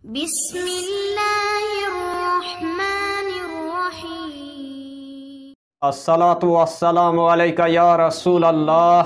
बिस्मिल्लाहिर्रहमानिर्रहीम। अस्सलातु वस्सलामु अलैका या रसूल अल्लाह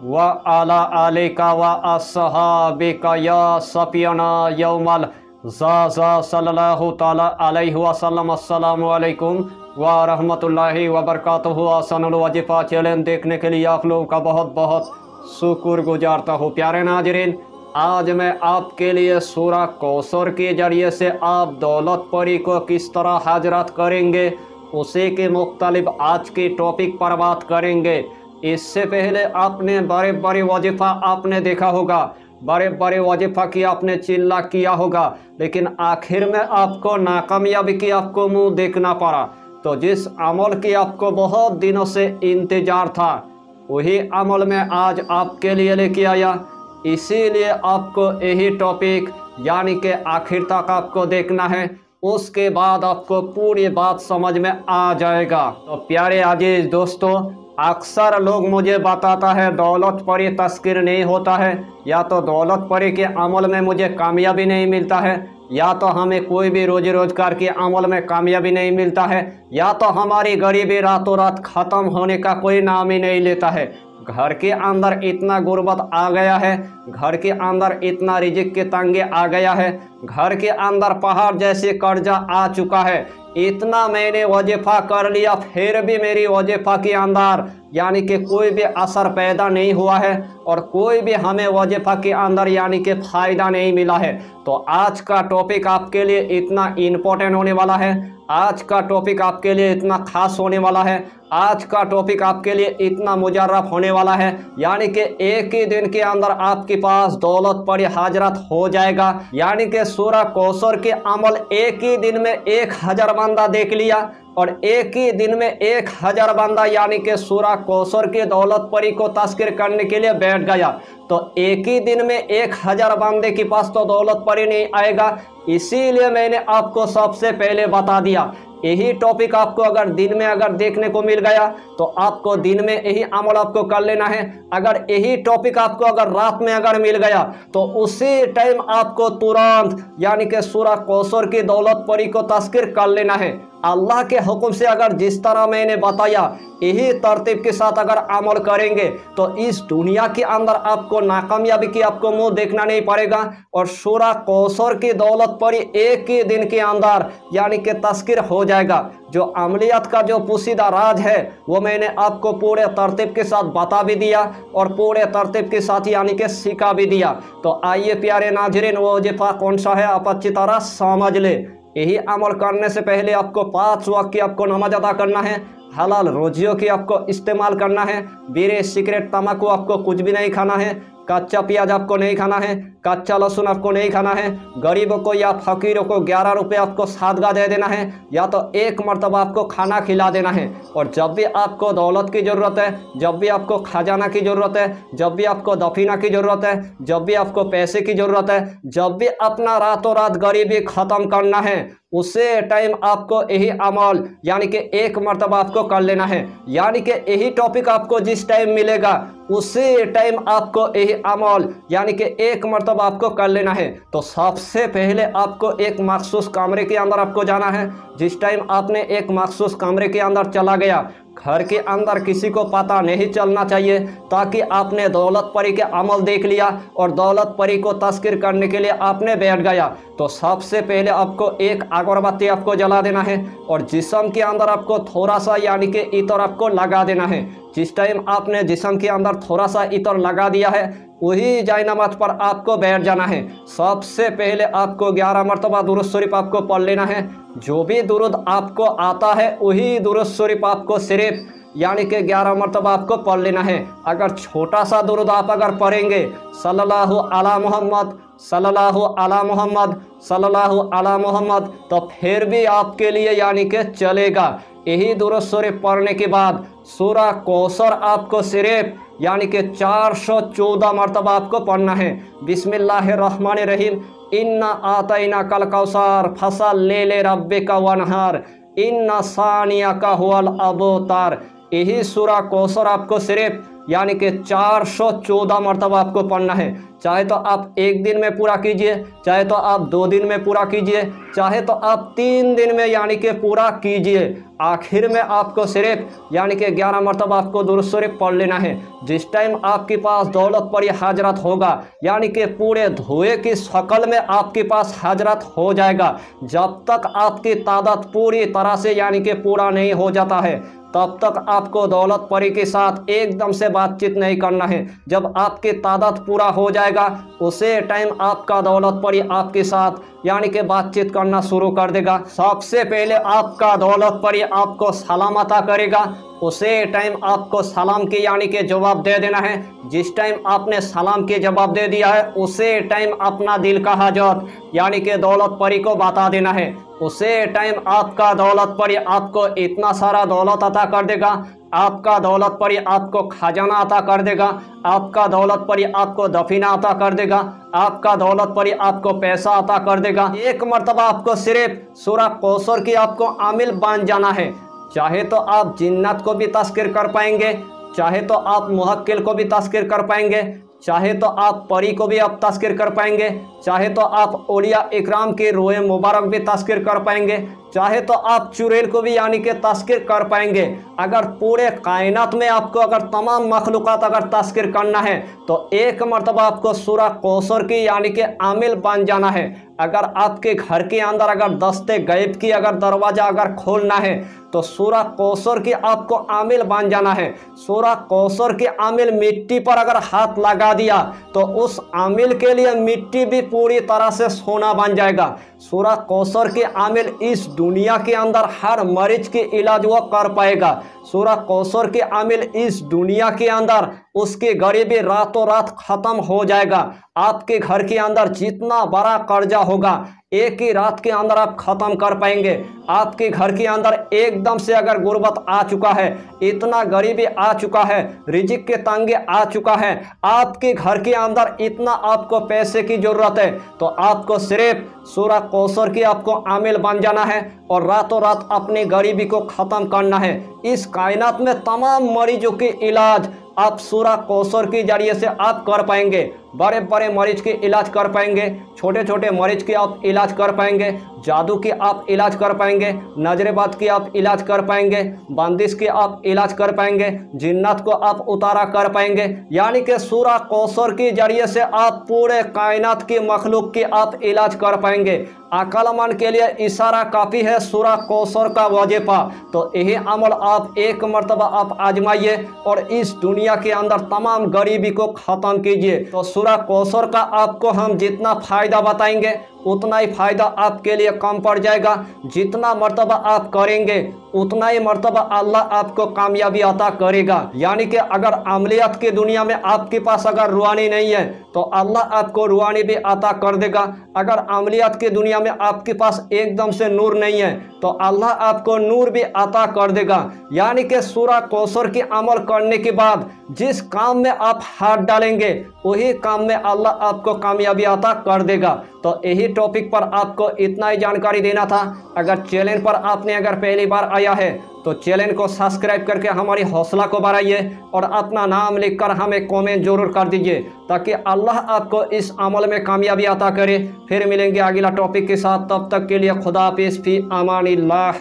व अला आलिका व अस्सहाबिका या सफियना यौमल ज़ा सल्लल्लाहु ताला अलैहि वसल्लम। अस्सलामु अलैकुम व रहमतुल्लाहि व बरकातुहू। आसानुल वजीफ़ा चैनल देखने के लिए आप लोगों का बहुत बहुत शुक्र गुजारता हूँ। प्यारे नाज़रीन, आज मैं आपके लिए सूरा कौसर के ज़रिए से आप दौलतपुरी को किस तरह हजरत करेंगे उसी के मुख्तलिफ आज के टॉपिक पर बात करेंगे। इससे पहले आपने बड़े बड़े वजीफ़ा आपने देखा होगा, बड़े बड़े वजीफ़ा की आपने चिल्ला किया होगा, लेकिन आखिर में आपको नाकामयाबी की आपको मुंह देखना पड़ा। तो जिस अमल की आपको बहुत दिनों से इंतज़ार था वही अमल में आज आपके लिए लेके आया। इसीलिए आपको यही टॉपिक यानी कि आखिर तक आपको देखना है, उसके बाद आपको पूरी बात समझ में आ जाएगा। तो प्यारे अजीज दोस्तों, अक्सर लोग मुझे बताता है दौलतपुरी तस्कीर नहीं होता है, या तो दौलतपुरी के अमल में मुझे कामयाबी नहीं मिलता है, या तो हमें कोई भी रोजी रोजगार के अमल में कामयाबी नहीं मिलता है, या तो हमारी गरीबी रातों रात ख़त्म होने का कोई नाम ही नहीं लेता है। घर के अंदर इतना गुर्बत आ गया है, घर के अंदर इतना रिजिक के तंगे आ गया है, घर के अंदर पहाड़ जैसे कर्जा आ चुका है। इतना मैंने वजीफ़ा कर लिया फिर भी मेरी वजीफ़ा के अंदर यानी कि कोई भी असर पैदा नहीं हुआ है और कोई भी हमें वजीफ़ा के अंदर यानी कि फ़ायदा नहीं मिला है। तो आज का टॉपिक आपके लिए इतना इम्पोर्टेंट होने वाला है, आज का टॉपिक आपके लिए इतना खास होने वाला है, आज का टॉपिक आपके लिए इतना मुजर्रफ होने वाला है, यानी कि एक ही दिन के अंदर आपके पास दौलतपुरी हजरत हो जाएगा। यानी कि सूरा कौसर के अमल एक ही दिन में 1000 बंदा देख लिया और एक ही दिन में 1000 बंदा यानी कि सूरा कौसर के दौलतपुरी को तस्कीर करने के लिए बैठ गया। तो एक ही दिन में 1000 बंदे के पास तो दौलतपुरी नहीं आएगा। इसीलिए मैंने आपको सबसे पहले बता दिया यही टॉपिक आपको अगर दिन में अगर देखने को मिल गया तो आपको दिन में यही अमल आपको कर लेना है। अगर यही टॉपिक आपको अगर रात में अगर मिल गया तो उसी टाइम आपको तुरंत यानी कि सूरा कौसर की दौलतपुरी को तस्कीर कर लेना है। अल्लाह के हुक्म से अगर जिस तरह मैंने बताया यही तरतीब के साथ अगर अमल करेंगे तो इस दुनिया के अंदर आपको नाकामयाबी की आपको मुंह देखना नहीं पड़ेगा और सूरा कौसर की दौलतपुरी एक ही दिन के अंदर यानी कि तस्कीर हो जाएगा। जो अमलियत का जो पोशीदा राज है वो मैंने आपको पूरे तरतीब के साथ बता भी दिया और पूरे तरतीब के साथ यानी कि सिखा भी दिया। तो आइए प्यारे नाज़रीन, वो वजीफ़ा कौन सा है आप अच्छी तरह समझ ले। यही अमल करने से पहले आपको 5 वक्त की आपको नमाज अदा करना है, हलाल रोजियों की आपको इस्तेमाल करना है, बीड़ी सिगरेट तम्बाकू आपको कुछ भी नहीं खाना है, कच्चा प्याज आपको नहीं खाना है, कच्चा लहसुन आपको नहीं खाना है, गरीबों को या फकीरों को 11 रुपये आपको सादगा दे देना है, या तो एक मरतबा आपको खाना खिला देना है। और जब भी आपको दौलत की ज़रूरत है, जब भी आपको खजाना की ज़रूरत है, जब भी आपको दफीना की ज़रूरत है, जब भी आपको पैसे की ज़रूरत है, जब भी अपना रातों रात गरीबी ख़त्म करना है उसे टाइम आपको यही अमल यानी कि एक मरतबा आपको कर लेना है। यानी कि यही टॉपिक आपको जिस टाइम मिलेगा उसी टाइम आपको यही अमल यानी कि एक मरतबा आपको कर लेना है। तो सबसे पहले आपको एक मखसूस कमरे के अंदर आपको जाना है। जिस टाइम आपने एक मखसूस कमरे के अंदर चला गया, घर के अंदर किसी को पता नहीं चलना चाहिए, ताकि आपने दौलतपुरी के अमल देख लिया और दौलतपुरी को तस्कीर करने के लिए आपने बैठ गया। तो सबसे पहले आपको एक अगरबत्ती आपको जला देना है और जिस्म के अंदर आपको थोड़ा सा यानी कि इतर आपको लगा देना है। जिस टाइम आपने जिस्म के अंदर थोड़ा सा इतर लगा दिया है वही जाय नमाज पर आपको बैठ जाना है। सबसे पहले आपको 11 मरतबा दुरूद शरीफ आपको पढ़ लेना है। जो भी दुरूद आपको आता है वही दुरूद शरीफ आपको सिर्फ यानी कि 11 मरतबा आपको पढ़ लेना है। अगर छोटा सा दुरूद आप अगर पढ़ेंगे सल्लल्लाहु अला मोहम्मद सल्लल्लाहु अला मोहम्मद सल्लल्लाहु अला मोहम्मद तो फिर भी आपके लिए यानी कि चलेगा। यही दुरूद शरीफ पढ़ने के बाद सूरा कौसर आपको सिर्फ यानी कि 414 मरतबा आपको पढ़ना है। बिस्मिल्लाहिर्रहमानिर्रहीम, इन्ना आतैना कल कौसर फसल्लि लिरब्बिका वनहर इन्ना सानियका हुवल अबतर। यही सूरा कौसर आपको सिर्फ यानी कि 414 मरतबा आपको पढ़ना है। चाहे तो आप 1 दिन में पूरा कीजिए, चाहे तो आप 2 दिन में पूरा कीजिए, चाहे तो आप 3 दिन में यानी कि पूरा कीजिए। आखिर में आपको सिर्फ यानी कि 11 मरतबा आपको दुरूद शरीफ पढ़ लेना है। जिस टाइम आपके पास दौलत परी हाजरत होगा यानी कि पूरे धुएं की शक्ल में आपके पास हाजरत हो जाएगा। जब तक आपकी तादाद पूरी तरह से यानी कि पूरा नहीं हो जाता है तब तक आपको दौलत परी के साथ एकदम से बातचीत नहीं करना है। जब आपकी तादाद पूरा हो जाएगा उसे टाइम आपका दौलत परी आपके साथ यानी कि बातचीत करना शुरू कर देगा। सबसे पहले आपका दौलत परी आपको सलाम अता करेगा, उसे टाइम आपको सलाम के यानी कि जवाब दे देना है। जिस टाइम आपने सलाम के जवाब दे दिया है उसे टाइम अपना दिल का हाजत यानी कि दौलत परी को बता देना है। उसे टाइम आपका दौलत परी आपको इतना सारा दौलत अता कर देगा, आपका दौलत परी आपको खजाना अता कर देगा, आपका दौलत परी आपको दफीना अता कर देगा, आपका दौलत परी आपको पैसा अता कर देगा। एक मरतबा आपको सिर्फ सूरह कौसर की आपको आमिल बन जाना है। चाहे तो आप जिन्नत को भी तस्कीर कर पाएंगे, चाहे तो आप मुहक्किल को भी तस्कीर कर पाएंगे, चाहे तो आप परी को भी आप तस्कीर कर पाएंगे, चाहे तो आप औलिया इकराम के रोए मुबारक भी तस्कीर कर पाएंगे, चाहे तो आप चुड़ैल को भी यानी कि तस्कीर कर पाएंगे। अगर पूरे कायनात में आपको अगर तमाम मखलूक़ात अगर तस्कीर करना है तो एक मरतबा आपको सूरह कौसर की यानी कि आमिल बन जाना है। अगर आपके घर के अंदर अगर दस्ते गैब की अगर दरवाज़ा अगर खोलना है तो सूरह कौसर की आपको आमिल बन जाना है। सूरह कौसर की आमिल मिट्टी पर अगर हाथ लगा दिया तो उस आमिल के लिए मिट्टी भी पूरी तरह से सोना बन जाएगा। सूरह कौसर के आमिल इस दुनिया के अंदर हर मरीज के इलाज वो कर पाएगा। सूरह कौसर के आमिल इस दुनिया के अंदर उसकी गरीबी रातों रात ख़त्म हो जाएगा। आपके घर के अंदर जितना बड़ा कर्जा होगा एक ही रात के अंदर आप ख़त्म कर पाएंगे। आपके घर के अंदर एकदम से अगर गुर्बत आ चुका है, इतना गरीबी आ चुका है, रिजिक के तंगे आ चुका है, आपके घर के अंदर इतना आपको पैसे की ज़रूरत है तो आपको सिर्फ सूरह कौसर की आपको आमिल बन जाना है और रातों रात अपनी गरीबी को ख़त्म करना है। इस कायनात में तमाम मरीजों के इलाज आप सूरह कौसर के जरिए से आप कर पाएंगे। बड़े बड़े मरीज के इलाज कर पाएंगे, छोटे छोटे मरीज के आप इलाज कर पाएंगे, जादू की आप इलाज कर पाएंगे, नजरेबाद की आप इलाज कर पाएंगे, बंदिश की आप इलाज कर पाएंगे, जिन्नत को आप उतारा कर पाएंगे। यानी कि सूरह कौसर के जरिए से आप पूरे कायनात की मखलूक की आप इलाज कर पाएंगे। अक्लमंद के लिए इशारा काफ़ी है सूरह कौसर का वजीफा। तो यही अमल आप एक मरतबा आप आजमाइए और इस दुनिया के अंदर तमाम गरीबी को ख़त्म कीजिए। तो सूरह कौसर का आपको हम जितना फ़ायदा बताएंगे उतना ही फ़ायदा आपके लिए कम पड़ जाएगा। जितना मरतबा आप करेंगे उतना ही मरतबा अल्लाह आपको कामयाबी अता करेगा। यानी कि अगर अमलियत की दुनिया में आपके पास अगर रुहानी नहीं है तो अल्लाह आपको रुहानी भी अता कर देगा। अगर अमलियत की दुनिया में आपके पास एकदम से नूर नहीं है तो अल्लाह आपको नूर भी अता कर देगा। यानी कि सूरह कौसर की अमल करने के बाद जिस काम में आप हाथ डालेंगे वही काम में अल्लाह आपको कामयाबी अता कर देगा। तो यही टॉपिक पर आपको इतना ही जानकारी देना था। अगर चैनल पर आपने अगर पहली बार आया है तो चैनल को सब्सक्राइब करके हमारी हौसला को बढ़ाइए और अपना नाम लिखकर हमें कमेंट जरूर कर दीजिए ताकि अल्लाह आपको इस अमल में कामयाबी अता करे। फिर मिलेंगे अगला टॉपिक के साथ, तब तक के लिए खुदा हाफिज़, फी अमानिल्लाह।